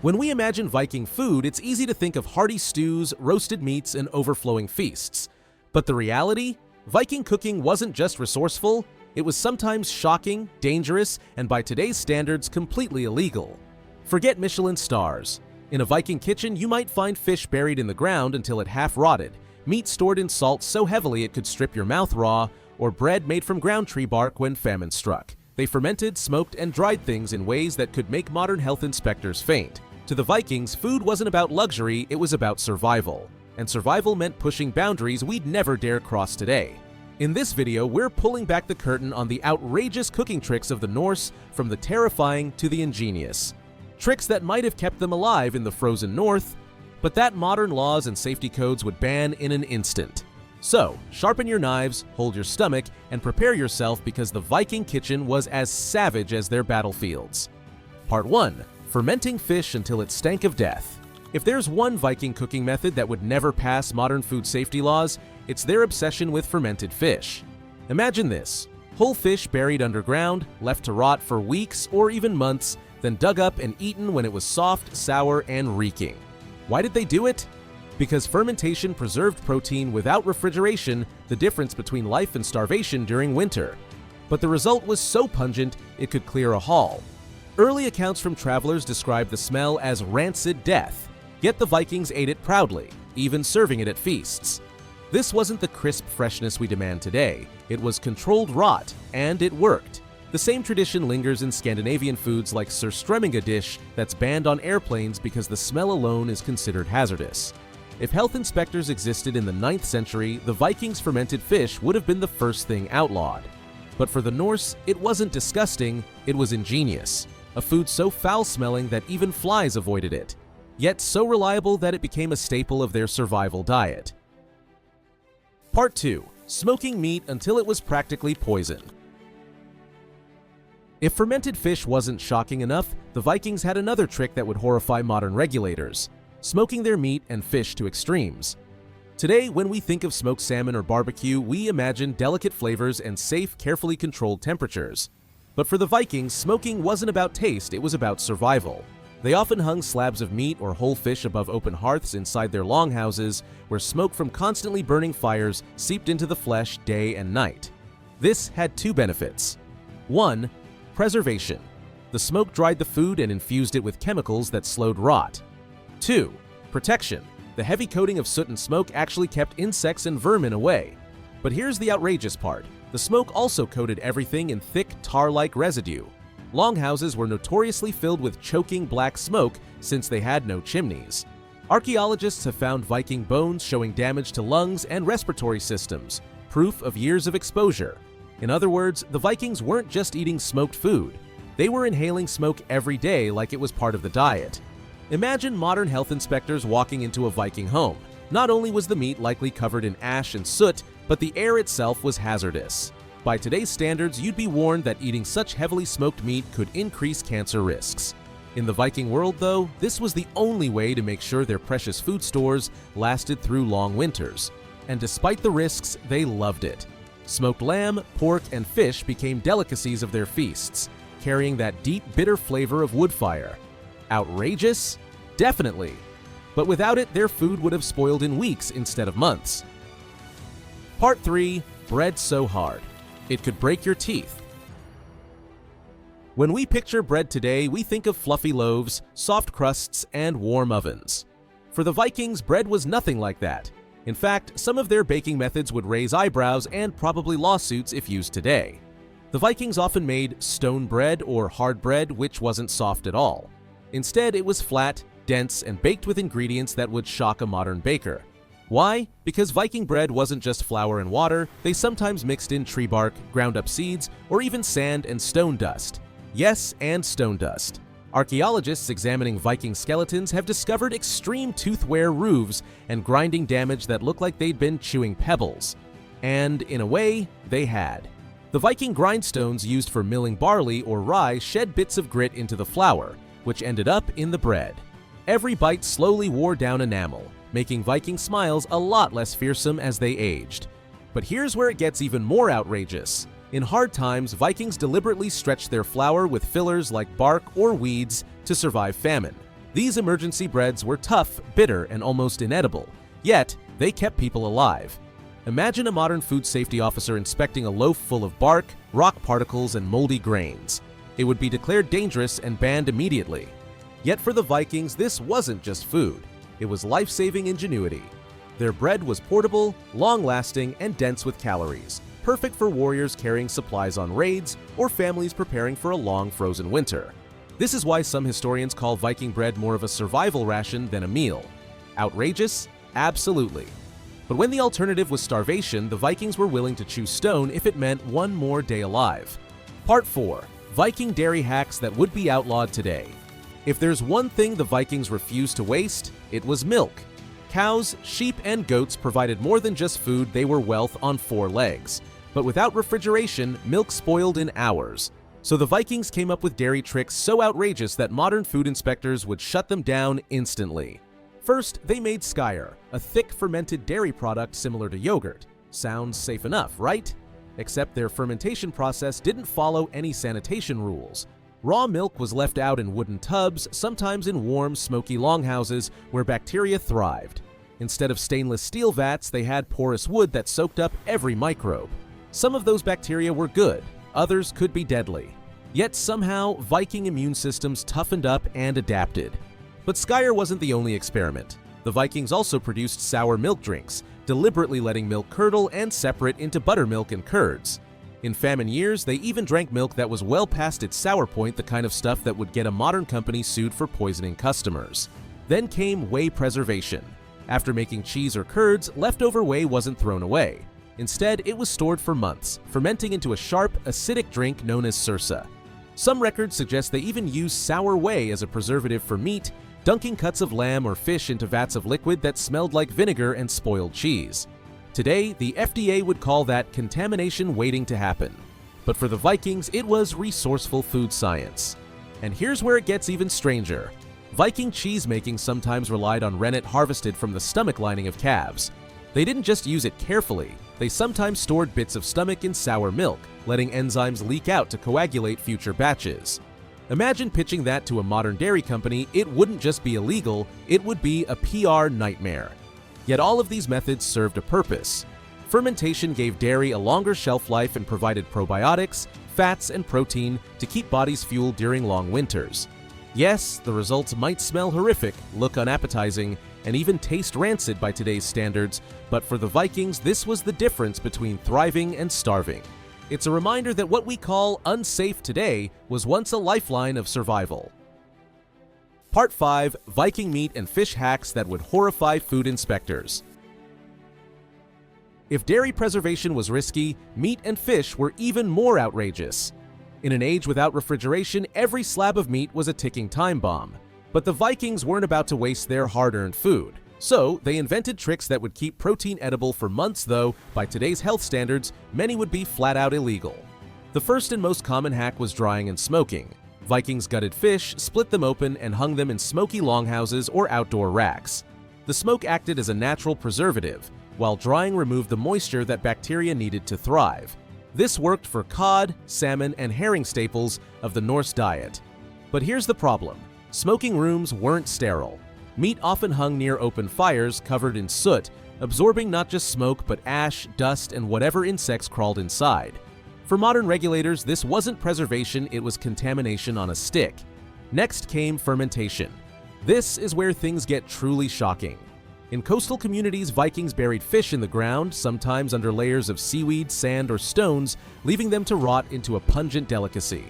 When we imagine Viking food, it's easy to think of hearty stews, roasted meats, and overflowing feasts. But the reality? Viking cooking wasn't just resourceful, it was sometimes shocking, dangerous, and by today's standards, completely illegal. Forget Michelin stars. In a Viking kitchen, you might find fish buried in the ground until it half-rotted, meat stored in salt so heavily it could strip your mouth raw, or bread made from ground tree bark when famine struck. They fermented, smoked, and dried things in ways that could make modern health inspectors faint. To the Vikings, food wasn't about luxury, it was about survival. And survival meant pushing boundaries we'd never dare cross today. In this video, we're pulling back the curtain on the outrageous cooking tricks of the Norse, from the terrifying to the ingenious. Tricks that might have kept them alive in the frozen north, but that modern laws and safety codes would ban in an instant. So, sharpen your knives, hold your stomach, and prepare yourself because the Viking kitchen was as savage as their battlefields. Part 1. Fermenting fish until it stank of death. If there's one Viking cooking method that would never pass modern food safety laws, it's their obsession with fermented fish. Imagine this: whole fish buried underground, left to rot for weeks or even months, then dug up and eaten when it was soft, sour, and reeking. Why did they do it? Because fermentation preserved protein without refrigeration, the difference between life and starvation during winter. But the result was so pungent, it could clear a hall. Early accounts from travelers describe the smell as rancid death, yet the Vikings ate it proudly, even serving it at feasts. This wasn't the crisp freshness we demand today, it was controlled rot, and it worked. The same tradition lingers in Scandinavian foods like surströmming, a dish that's banned on airplanes because the smell alone is considered hazardous. If health inspectors existed in the 9th century, the Vikings' fermented fish would have been the first thing outlawed. But for the Norse, it wasn't disgusting, it was ingenious. A food so foul-smelling that even flies avoided it, yet so reliable that it became a staple of their survival diet. Part 2. Smoking meat until it was practically poison. If fermented fish wasn't shocking enough, the Vikings had another trick that would horrify modern regulators: smoking their meat and fish to extremes. Today, when we think of smoked salmon or barbecue, we imagine delicate flavors and safe, carefully controlled temperatures. But for the Vikings, smoking wasn't about taste, it was about survival. They often hung slabs of meat or whole fish above open hearths inside their longhouses, where smoke from constantly burning fires seeped into the flesh day and night. This had two benefits. 1. Preservation. The smoke dried the food and infused it with chemicals that slowed rot. 2. Protection. The heavy coating of soot and smoke actually kept insects and vermin away. But here's the outrageous part. The smoke also coated everything in thick, tar-like residue. Longhouses were notoriously filled with choking black smoke since they had no chimneys. Archaeologists have found Viking bones showing damage to lungs and respiratory systems, proof of years of exposure. In other words, the Vikings weren't just eating smoked food. They were inhaling smoke every day like it was part of the diet. Imagine modern health inspectors walking into a Viking home. Not only was the meat likely covered in ash and soot, but the air itself was hazardous. By today's standards, you'd be warned that eating such heavily smoked meat could increase cancer risks. In the Viking world, though, this was the only way to make sure their precious food stores lasted through long winters. And despite the risks, they loved it. Smoked lamb, pork, and fish became delicacies of their feasts, carrying that deep, bitter flavor of wood fire. Outrageous? Definitely. But without it, their food would have spoiled in weeks instead of months. Part 3. Bread so hard it could break your teeth. When we picture bread today, we think of fluffy loaves, soft crusts, and warm ovens. For the Vikings, bread was nothing like that. In fact, some of their baking methods would raise eyebrows and probably lawsuits if used today. The Vikings often made stone bread or hard bread, which wasn't soft at all. Instead, it was flat, dense, and baked with ingredients that would shock a modern baker. Why? Because Viking bread wasn't just flour and water, they sometimes mixed in tree bark, ground up seeds, or even sand and stone dust. Yes, and stone dust. Archaeologists examining Viking skeletons have discovered extreme tooth wear roofs and grinding damage that look like they'd been chewing pebbles. And, in a way, they had. The Viking grindstones used for milling barley or rye shed bits of grit into the flour, which ended up in the bread. Every bite slowly wore down enamel, making Viking smiles a lot less fearsome as they aged. But here's where it gets even more outrageous. In hard times, Vikings deliberately stretched their flour with fillers like bark or weeds to survive famine. These emergency breads were tough, bitter, and almost inedible, yet they kept people alive. Imagine a modern food safety officer inspecting a loaf full of bark, rock particles, and moldy grains. It would be declared dangerous and banned immediately. Yet for the Vikings, this wasn't just food. It was life-saving ingenuity. Their bread was portable, long-lasting, and dense with calories, perfect for warriors carrying supplies on raids or families preparing for a long frozen winter. This is why some historians call Viking bread more of a survival ration than a meal. Outrageous? Absolutely. But when the alternative was starvation, the Vikings were willing to choose stone if it meant one more day alive. Part 4. Viking dairy hacks that would be outlawed today. If there's one thing the Vikings refused to waste, it was milk. Cows, sheep, and goats provided more than just food, they were wealth on 4 legs. But without refrigeration, milk spoiled in hours. So the Vikings came up with dairy tricks so outrageous that modern food inspectors would shut them down instantly. First, they made skyr, a thick fermented dairy product similar to yogurt. Sounds safe enough, right? Except their fermentation process didn't follow any sanitation rules. Raw milk was left out in wooden tubs, sometimes in warm, smoky longhouses where bacteria thrived. Instead of stainless steel vats, they had porous wood that soaked up every microbe. Some of those bacteria were good, others could be deadly. Yet somehow, Viking immune systems toughened up and adapted. But skyr wasn't the only experiment. The Vikings also produced sour milk drinks, deliberately letting milk curdle and separate into buttermilk and curds. In famine years, they even drank milk that was well past its sour point, the kind of stuff that would get a modern company sued for poisoning customers. Then came whey preservation. After making cheese or curds, leftover whey wasn't thrown away. Instead, it was stored for months, fermenting into a sharp, acidic drink known as sursa. Some records suggest they even used sour whey as a preservative for meat, dunking cuts of lamb or fish into vats of liquid that smelled like vinegar and spoiled cheese. Today, the FDA would call that contamination waiting to happen. But for the Vikings, it was resourceful food science. And here's where it gets even stranger. Viking cheese making sometimes relied on rennet harvested from the stomach lining of calves. They didn't just use it carefully, they sometimes stored bits of stomach in sour milk, letting enzymes leak out to coagulate future batches. Imagine pitching that to a modern dairy company. It wouldn't just be illegal, it would be a PR nightmare. Yet all of these methods served a purpose. Fermentation gave dairy a longer shelf life and provided probiotics, fats, and protein to keep bodies fueled during long winters. Yes, the results might smell horrific, look unappetizing, and even taste rancid by today's standards, but for the Vikings, this was the difference between thriving and starving. It's a reminder that what we call unsafe today was once a lifeline of survival. Part 5. Viking meat and fish hacks that would horrify food inspectors. If dairy preservation was risky, meat and fish were even more outrageous. In an age without refrigeration, every slab of meat was a ticking time bomb. But the Vikings weren't about to waste their hard-earned food. So, they invented tricks that would keep protein edible for months, though, by today's health standards, many would be flat-out illegal. The first and most common hack was drying and smoking. Vikings gutted fish, split them open, and hung them in smoky longhouses or outdoor racks. The smoke acted as a natural preservative, while drying removed the moisture that bacteria needed to thrive. This worked for cod, salmon, and herring staples of the Norse diet. But here's the problem. Smoking rooms weren't sterile. Meat often hung near open fires covered in soot, absorbing not just smoke but ash, dust, and whatever insects crawled inside. For modern regulators, this wasn't preservation, it was contamination on a stick. Next came fermentation. This is where things get truly shocking. In coastal communities, Vikings buried fish in the ground, sometimes under layers of seaweed, sand, or stones, leaving them to rot into a pungent delicacy.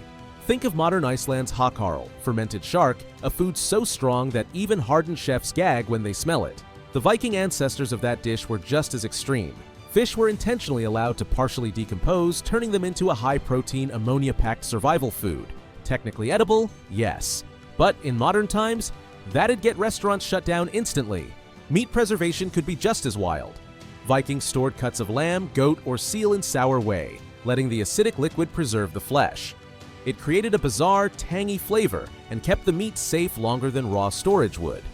Think of modern Iceland's high-calorie, fermented shark, a food so strong that even hardened chefs gag when they smell it. The Viking ancestors of that dish were just as extreme. Fish were intentionally allowed to partially decompose, turning them into a high-protein, ammonia-packed survival food. Technically edible? Yes. But in modern times, that'd get restaurants shut down instantly. Meat preservation could be just as wild. Vikings stored cuts of lamb, goat, or seal in sour whey, letting the acidic liquid preserve the flesh. It created a bizarre, tangy flavor and kept the meat safe longer than raw storage would.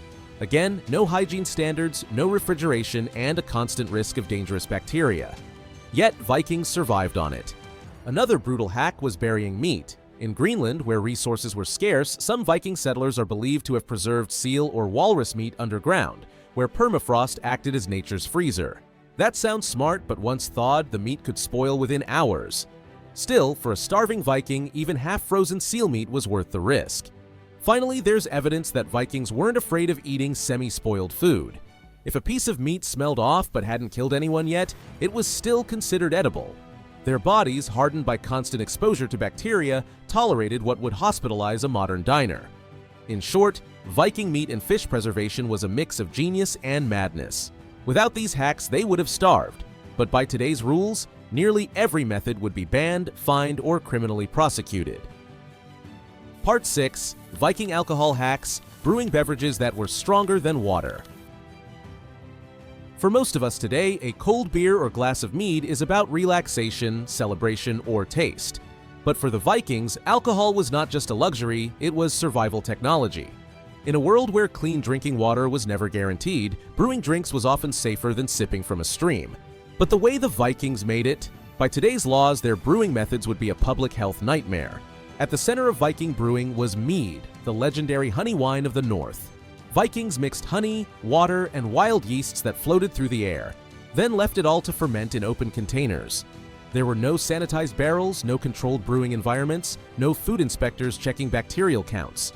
Again, no hygiene standards, no refrigeration, and a constant risk of dangerous bacteria. Yet, Vikings survived on it. Another brutal hack was burying meat. In Greenland, where resources were scarce, some Viking settlers are believed to have preserved seal or walrus meat underground, where permafrost acted as nature's freezer. That sounds smart, but once thawed, the meat could spoil within hours. Still, for a starving Viking, even half-frozen seal meat was worth the risk. Finally, there's evidence that Vikings weren't afraid of eating semi-spoiled food. If a piece of meat smelled off but hadn't killed anyone yet, it was still considered edible. Their bodies, hardened by constant exposure to bacteria, tolerated what would hospitalize a modern diner. In short, Viking meat and fish preservation was a mix of genius and madness. Without these hacks, they would have starved. But by today's rules, nearly every method would be banned, fined, or criminally prosecuted. Part 6. Viking alcohol hacks, brewing beverages that were stronger than water. For most of us today, a cold beer or glass of mead is about relaxation, celebration, or taste. But for the Vikings, alcohol was not just a luxury, it was survival technology. In a world where clean drinking water was never guaranteed, brewing drinks was often safer than sipping from a stream. But the way the Vikings made it, by today's laws, their brewing methods would be a public health nightmare. At the center of Viking brewing was mead, the legendary honey wine of the North. Vikings mixed honey, water, and wild yeasts that floated through the air, then left it all to ferment in open containers. There were no sanitized barrels, no controlled brewing environments, no food inspectors checking bacterial counts.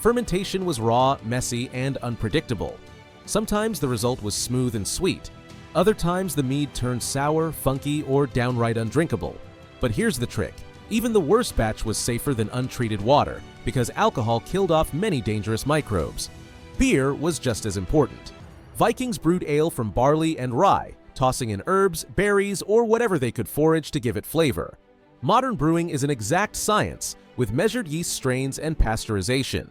Fermentation was raw, messy, and unpredictable. Sometimes the result was smooth and sweet. Other times the mead turned sour, funky, or downright undrinkable. But here's the trick. Even the worst batch was safer than untreated water, because alcohol killed off many dangerous microbes. Beer was just as important. Vikings brewed ale from barley and rye, tossing in herbs, berries, or whatever they could forage to give it flavor. Modern brewing is an exact science, with measured yeast strains and pasteurization.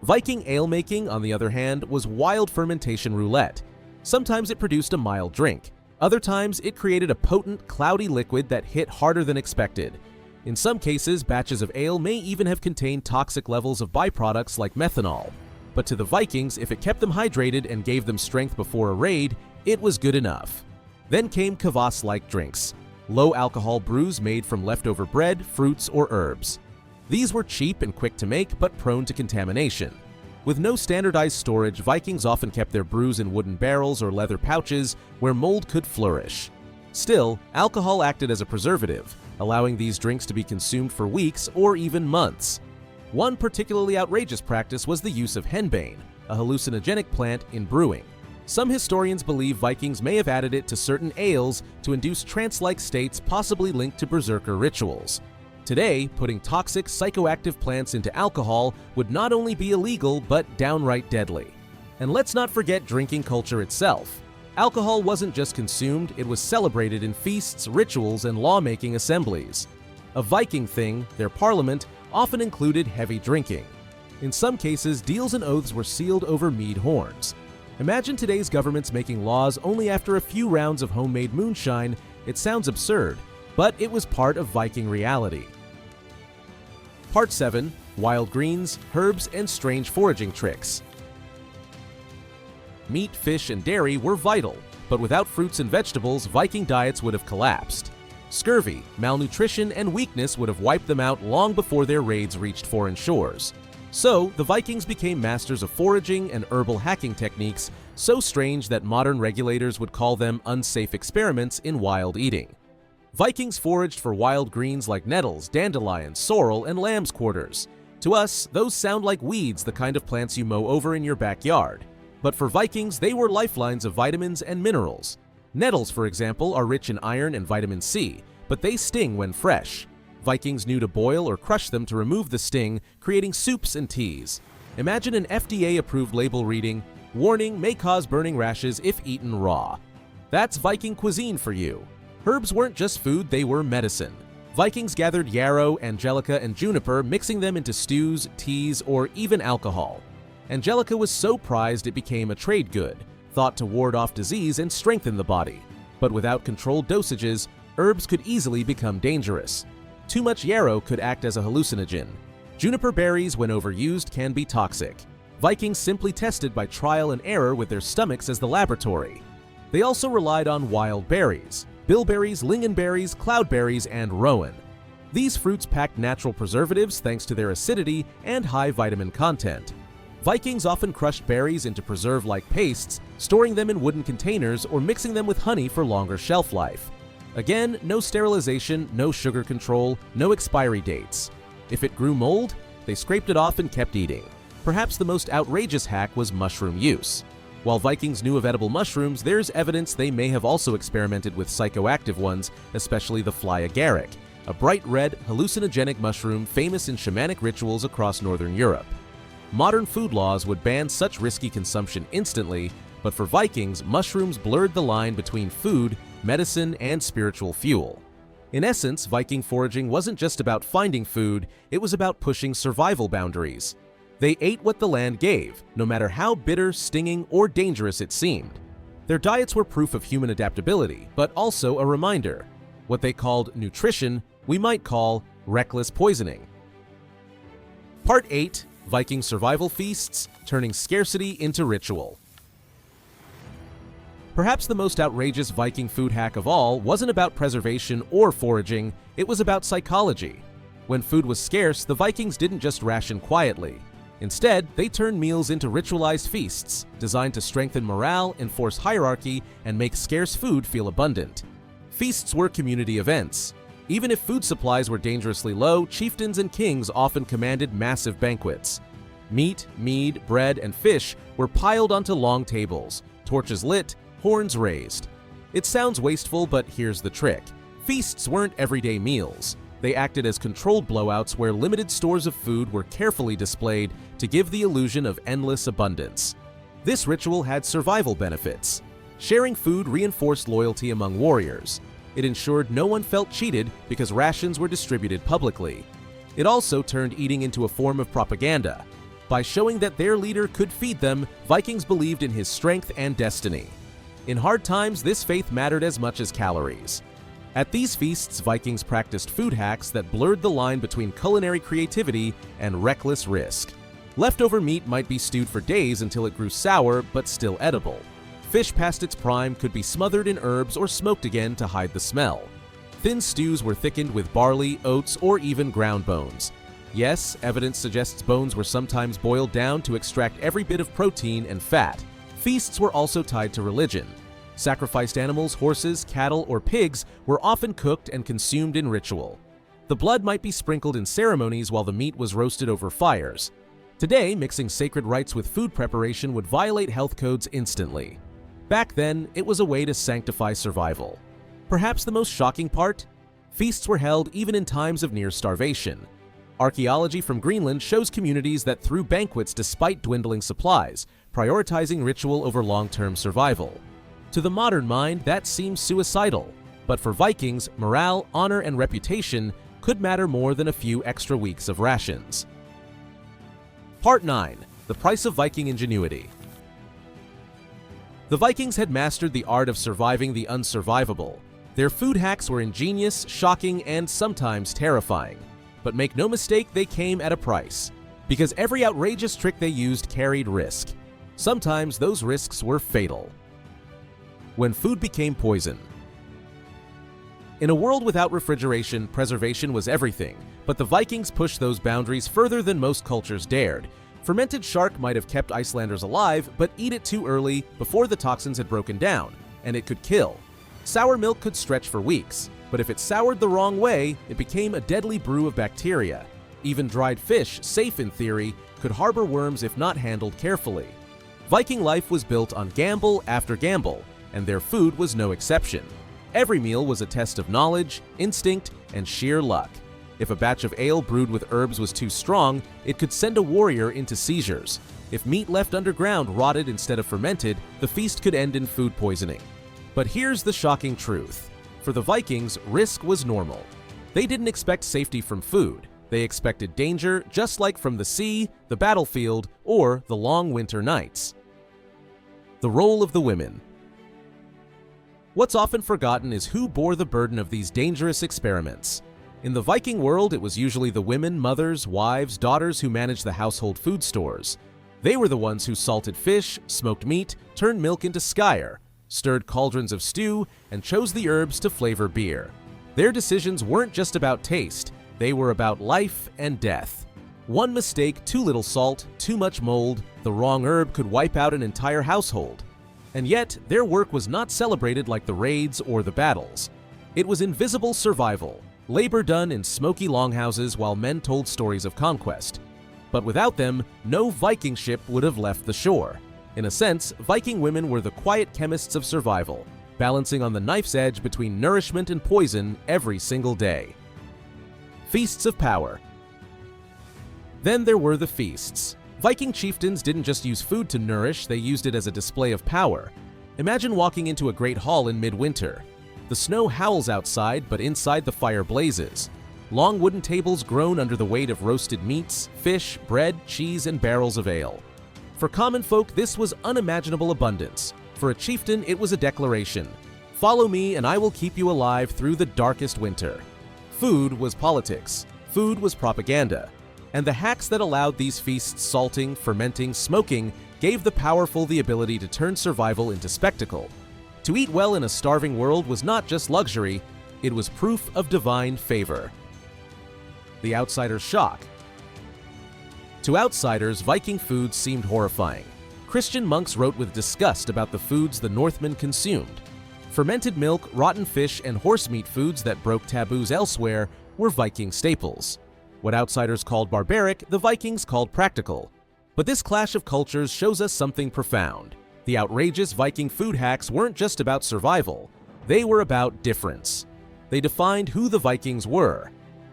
Viking ale making, on the other hand, was wild fermentation roulette. Sometimes it produced a mild drink. Other times it created a potent, cloudy liquid that hit harder than expected. In some cases, batches of ale may even have contained toxic levels of byproducts like methanol. But to the Vikings, if it kept them hydrated and gave them strength before a raid, it was good enough. Then came kvass-like drinks, low-alcohol brews made from leftover bread, fruits, or herbs. These were cheap and quick to make, but prone to contamination. With no standardized storage, Vikings often kept their brews in wooden barrels or leather pouches where mold could flourish. Still, alcohol acted as a preservative, allowing these drinks to be consumed for weeks or even months. One particularly outrageous practice was the use of henbane, a hallucinogenic plant, in brewing. Some historians believe Vikings may have added it to certain ales to induce trance-like states possibly linked to berserker rituals. Today, putting toxic, psychoactive plants into alcohol would not only be illegal, but downright deadly. And let's not forget drinking culture itself. Alcohol wasn't just consumed, it was celebrated in feasts, rituals, and lawmaking assemblies. A Viking thing, their parliament, often included heavy drinking. In some cases, deals and oaths were sealed over mead horns. Imagine today's governments making laws only after a few rounds of homemade moonshine. It sounds absurd, but it was part of Viking reality. Part 7. Wild greens, herbs, and strange foraging tricks. Meat, fish, and dairy were vital, but without fruits and vegetables, Viking diets would have collapsed. Scurvy, malnutrition, and weakness would have wiped them out long before their raids reached foreign shores. So, the Vikings became masters of foraging and herbal hacking techniques, so strange that modern regulators would call them unsafe experiments in wild eating. Vikings foraged for wild greens like nettles, dandelions, sorrel, and lamb's quarters. To us, those sound like weeds, the kind of plants you mow over in your backyard. But for Vikings, they were lifelines of vitamins and minerals. Nettles, for example, are rich in iron and vitamin C, but they sting when fresh. Vikings knew to boil or crush them to remove the sting, creating soups and teas. Imagine an FDA-approved label reading, "Warning, may cause burning rashes if eaten raw." That's Viking cuisine for you. Herbs weren't just food, they were medicine. Vikings gathered yarrow, angelica, and juniper, mixing them into stews, teas, or even alcohol. Angelica was so prized it became a trade good, thought to ward off disease and strengthen the body. But without controlled dosages, herbs could easily become dangerous. Too much yarrow could act as a hallucinogen. Juniper berries, when overused, can be toxic. Vikings simply tested by trial and error with their stomachs as the laboratory. They also relied on wild berries: bilberries, lingonberries, cloudberries, and rowan. These fruits packed natural preservatives thanks to their acidity and high vitamin content. Vikings often crushed berries into preserve-like pastes, storing them in wooden containers or mixing them with honey for longer shelf life. Again, no sterilization, no sugar control, no expiry dates. If it grew mold, they scraped it off and kept eating. Perhaps the most outrageous hack was mushroom use. While Vikings knew of edible mushrooms, there's evidence they may have also experimented with psychoactive ones, especially the fly agaric, a bright red, hallucinogenic mushroom famous in shamanic rituals across northern Europe. Modern food laws would ban such risky consumption instantly, but for Vikings, mushrooms blurred the line between food, medicine, and spiritual fuel. In essence, Viking foraging wasn't just about finding food, it was about pushing survival boundaries. They ate what the land gave, no matter how bitter, stinging, or dangerous it seemed. Their diets were proof of human adaptability, but also a reminder. What they called nutrition, we might call reckless poisoning. Part 8. Viking survival feasts, turning scarcity into ritual. Perhaps the most outrageous Viking food hack of all wasn't about preservation or foraging, it was about psychology. When food was scarce, the Vikings didn't just ration quietly. Instead, they turned meals into ritualized feasts, designed to strengthen morale, enforce hierarchy, and make scarce food feel abundant. Feasts were community events. Even if food supplies were dangerously low, chieftains and kings often commanded massive banquets. Meat, mead, bread, and fish were piled onto long tables, torches lit, horns raised. It sounds wasteful, but here's the trick. Feasts weren't everyday meals. They acted as controlled blowouts where limited stores of food were carefully displayed to give the illusion of endless abundance. This ritual had survival benefits. Sharing food reinforced loyalty among warriors. It ensured no one felt cheated because rations were distributed publicly. It also turned eating into a form of propaganda. By showing that their leader could feed them, Vikings believed in his strength and destiny. In hard times, this faith mattered as much as calories. At these feasts, Vikings practiced food hacks that blurred the line between culinary creativity and reckless risk. Leftover meat might be stewed for days until it grew sour, but still edible. Fish past its prime could be smothered in herbs or smoked again to hide the smell. Thin stews were thickened with barley, oats, or even ground bones. Yes, evidence suggests bones were sometimes boiled down to extract every bit of protein and fat. Feasts were also tied to religion. Sacrificed animals, horses, cattle, or pigs were often cooked and consumed in ritual. The blood might be sprinkled in ceremonies while the meat was roasted over fires. Today, mixing sacred rites with food preparation would violate health codes instantly. Back then, it was a way to sanctify survival. Perhaps the most shocking part? Feasts were held even in times of near starvation. Archaeology from Greenland shows communities that threw banquets despite dwindling supplies, prioritizing ritual over long-term survival. To the modern mind, that seems suicidal. But for Vikings, morale, honor, and reputation could matter more than a few extra weeks of rations. Part 9. The price of Viking ingenuity. The Vikings had mastered the art of surviving the unsurvivable. Their food hacks were ingenious, shocking, and sometimes terrifying. But make no mistake, they came at a price. Because every outrageous trick they used carried risk. Sometimes those risks were fatal. When food became poison. In a world without refrigeration, preservation was everything, but the Vikings pushed those boundaries further than most cultures dared. Fermented shark might have kept Icelanders alive, but eat it too early, before the toxins had broken down, and it could kill. Sour milk could stretch for weeks, but if it soured the wrong way, it became a deadly brew of bacteria. Even dried fish, safe in theory, could harbor worms if not handled carefully. Viking life was built on gamble after gamble, and their food was no exception. Every meal was a test of knowledge, instinct, and sheer luck. If a batch of ale brewed with herbs was too strong, it could send a warrior into seizures. If meat left underground rotted instead of fermented, the feast could end in food poisoning. But here's the shocking truth. For the Vikings, risk was normal. They didn't expect safety from food. They expected danger, just like from the sea, the battlefield, or the long winter nights. The role of the women. What's often forgotten is who bore the burden of these dangerous experiments. In the Viking world, it was usually the women, mothers, wives, daughters who managed the household food stores. They were the ones who salted fish, smoked meat, turned milk into skyr, stirred cauldrons of stew, and chose the herbs to flavor beer. Their decisions weren't just about taste. They were about life and death. One mistake, too little salt, too much mold, the wrong herb could wipe out an entire household. And yet, their work was not celebrated like the raids or the battles. It was invisible survival, labor done in smoky longhouses while men told stories of conquest. But without them, no Viking ship would have left the shore. In a sense, Viking women were the quiet chemists of survival, balancing on the knife's edge between nourishment and poison every single day. Feasts of power. Then there were the feasts. Viking chieftains didn't just use food to nourish, they used it as a display of power. Imagine walking into a great hall in midwinter. The snow howls outside, but inside the fire blazes. Long wooden tables groan under the weight of roasted meats, fish, bread, cheese, and barrels of ale. For common folk, this was unimaginable abundance. For a chieftain, it was a declaration. Follow me and I will keep you alive through the darkest winter. Food was politics. Food was propaganda. And the hacks that allowed these feasts salting, fermenting, smoking gave the powerful the ability to turn survival into spectacle. To eat well in a starving world was not just luxury, it was proof of divine favor. The outsider's shock. To outsiders, Viking foods seemed horrifying. Christian monks wrote with disgust about the foods the Northmen consumed. Fermented milk, rotten fish, and horse meat foods that broke taboos elsewhere were Viking staples. What outsiders called barbaric, the Vikings called practical. But this clash of cultures shows us something profound. The outrageous Viking food hacks weren't just about survival, they were about difference. They defined who the Vikings were.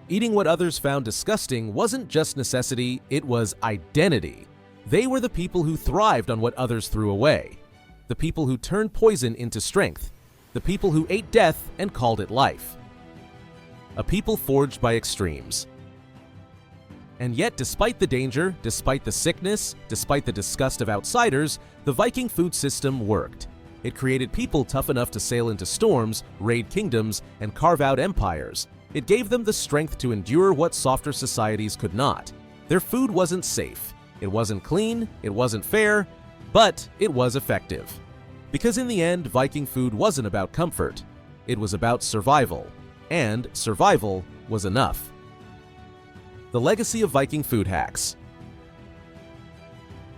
Eating what others found disgusting wasn't just necessity, it was identity. They were the people who thrived on what others threw away. The people who turned poison into strength. The people who ate death and called it life. A people forged by extremes. And yet, despite the danger, despite the sickness, despite the disgust of outsiders, the Viking food system worked. It created people tough enough to sail into storms, raid kingdoms, and carve out empires. It gave them the strength to endure what softer societies could not. Their food wasn't safe. It wasn't clean, it wasn't fair, but it was effective. Because in the end, Viking food wasn't about comfort. It was about survival. And survival was enough. The legacy of Viking food hacks.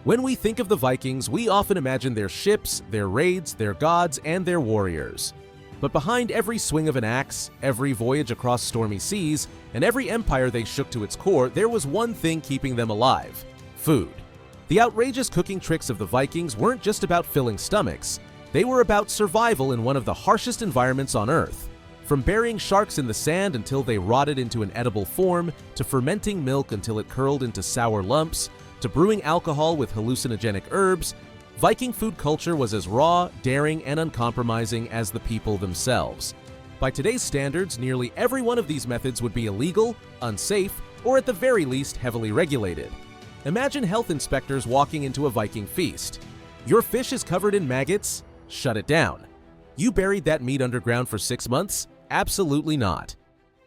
When we think of the Vikings, we often imagine their ships, their raids, their gods, and their warriors. But behind every swing of an axe, every voyage across stormy seas, and every empire they shook to its core, there was one thing keeping them alive: food. The outrageous cooking tricks of the Vikings weren't just about filling stomachs, they were about survival in one of the harshest environments on Earth. From burying sharks in the sand until they rotted into an edible form, to fermenting milk until it curled into sour lumps, to brewing alcohol with hallucinogenic herbs, Viking food culture was as raw, daring, and uncompromising as the people themselves. By today's standards, nearly every one of these methods would be illegal, unsafe, or at the very least heavily regulated. Imagine health inspectors walking into a Viking feast. Your fish is covered in maggots? Shut it down. You buried that meat underground for 6 months? Absolutely not.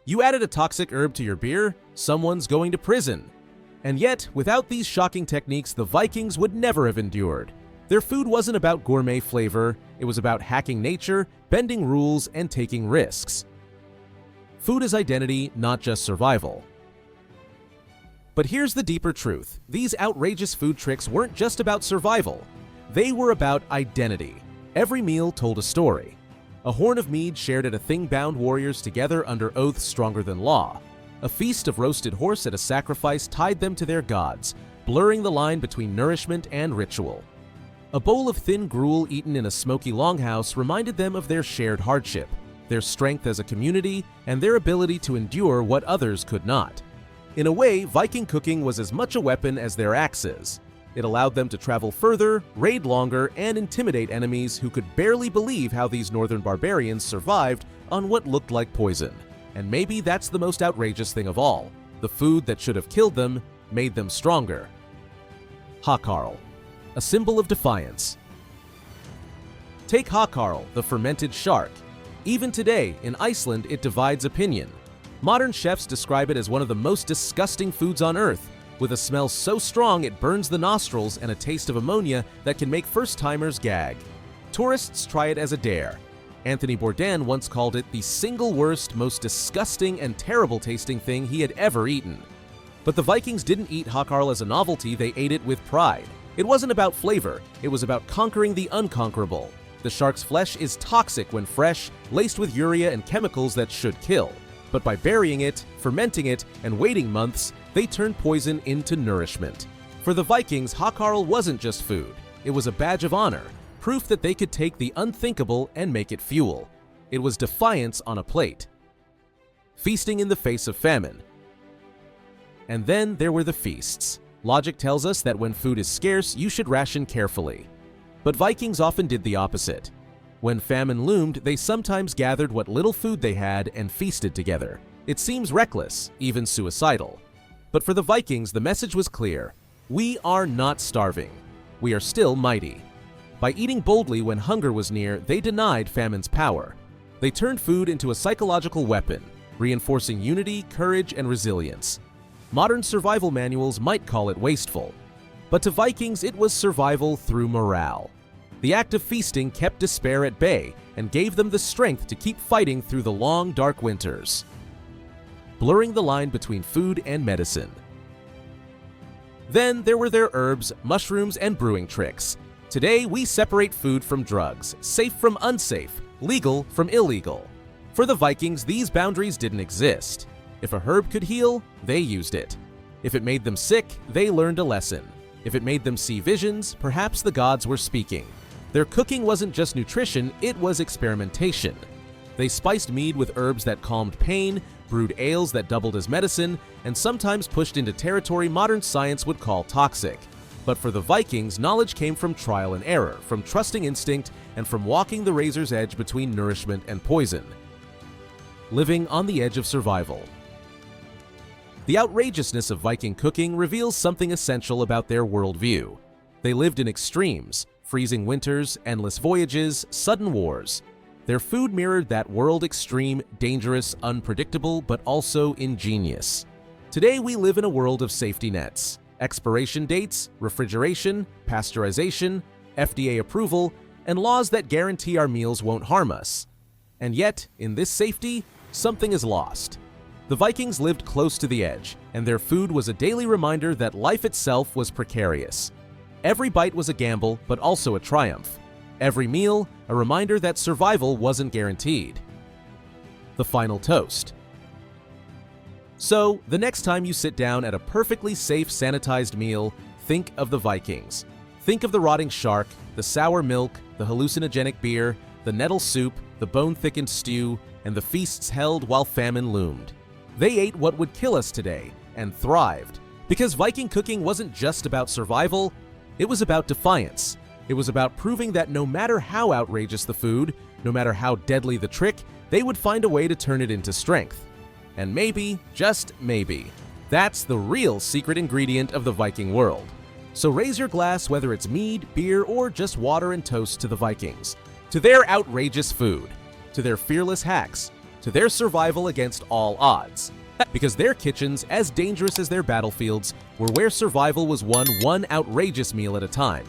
You added a toxic herb to your beer? Someone's going to prison. And yet, without these shocking techniques, the Vikings would never have endured. Their food wasn't about gourmet flavor, it was about hacking nature, bending rules, and taking risks. Food is identity, not just survival. But here's the deeper truth. These outrageous food tricks weren't just about survival. They were about identity. Every meal told a story. A horn of mead shared at a thing bound warriors together under oaths stronger than law. A feast of roasted horse at a sacrifice tied them to their gods, blurring the line between nourishment and ritual. A bowl of thin gruel eaten in a smoky longhouse reminded them of their shared hardship, their strength as a community, and their ability to endure what others could not. In a way, Viking cooking was as much a weapon as their axes. It allowed them to travel further, raid longer, and intimidate enemies who could barely believe how these northern barbarians survived on what looked like poison. And maybe that's the most outrageous thing of all. The food that should have killed them made them stronger. Hagkarl, a symbol of defiance. Take hagkarl, the fermented shark. Even today, in Iceland, it divides opinion. Modern chefs describe it as one of the most disgusting foods on Earth, with a smell so strong it burns the nostrils and a taste of ammonia that can make first-timers gag. Tourists try it as a dare. Anthony Bourdain once called it the single worst, most disgusting and terrible tasting thing he had ever eaten. But the Vikings didn't eat hogcarl as a novelty, they ate it with pride. It wasn't about flavor, it was about conquering the unconquerable. The shark's flesh is toxic when fresh, laced with urea and chemicals that should kill. But by burying it, fermenting it, and waiting months, they turned poison into nourishment. For the Vikings, hogcarl wasn't just food. It was a badge of honor, proof that they could take the unthinkable and make it fuel. It was defiance on a plate. Feasting in the face of famine. And then there were the feasts. Logic tells us that when food is scarce, you should ration carefully. But Vikings often did the opposite. When famine loomed, they sometimes gathered what little food they had and feasted together. It seems reckless, even suicidal. But for the Vikings, the message was clear. We are not starving. We are still mighty. By eating boldly when hunger was near, they denied famine's power. They turned food into a psychological weapon, reinforcing unity, courage, and resilience. Modern survival manuals might call it wasteful, but to Vikings it was survival through morale. The act of feasting kept despair at bay and gave them the strength to keep fighting through the long, dark winters, blurring the line between food and medicine. Then there were their herbs, mushrooms, and brewing tricks. Today we separate food from drugs, safe from unsafe, legal from illegal. For the Vikings, these boundaries didn't exist. If a herb could heal, they used it. If it made them sick, they learned a lesson. If it made them see visions, perhaps the gods were speaking. Their cooking wasn't just nutrition, it was experimentation. They spiced mead with herbs that calmed pain, brewed ales that doubled as medicine, and sometimes pushed into territory modern science would call toxic. But for the Vikings, knowledge came from trial and error, from trusting instinct, and from walking the razor's edge between nourishment and poison. Living on the edge of survival. The outrageousness of Viking cooking reveals something essential about their worldview. They lived in extremes, freezing winters, endless voyages, sudden wars. Their food mirrored that world: extreme, dangerous, unpredictable, but also ingenious. Today we live in a world of safety nets, expiration dates, refrigeration, pasteurization, FDA approval, and laws that guarantee our meals won't harm us. And yet, in this safety, something is lost. The Vikings lived close to the edge, and their food was a daily reminder that life itself was precarious. Every bite was a gamble, but also a triumph. Every meal, a reminder that survival wasn't guaranteed. The final toast. So, the next time you sit down at a perfectly safe, sanitized meal, think of the Vikings. Think of the rotting shark, the sour milk, the hallucinogenic beer, the nettle soup, the bone-thickened stew, and the feasts held while famine loomed. They ate what would kill us today, and thrived. Because Viking cooking wasn't just about survival, it was about defiance. It was about proving that no matter how outrageous the food, no matter how deadly the trick, they would find a way to turn it into strength. And maybe, just maybe, that's the real secret ingredient of the Viking world. So raise your glass, whether it's mead, beer, or just water and toast, to the Vikings, to their outrageous food, to their fearless hacks, to their survival against all odds. Because their kitchens, as dangerous as their battlefields, were where survival was won one outrageous meal at a time.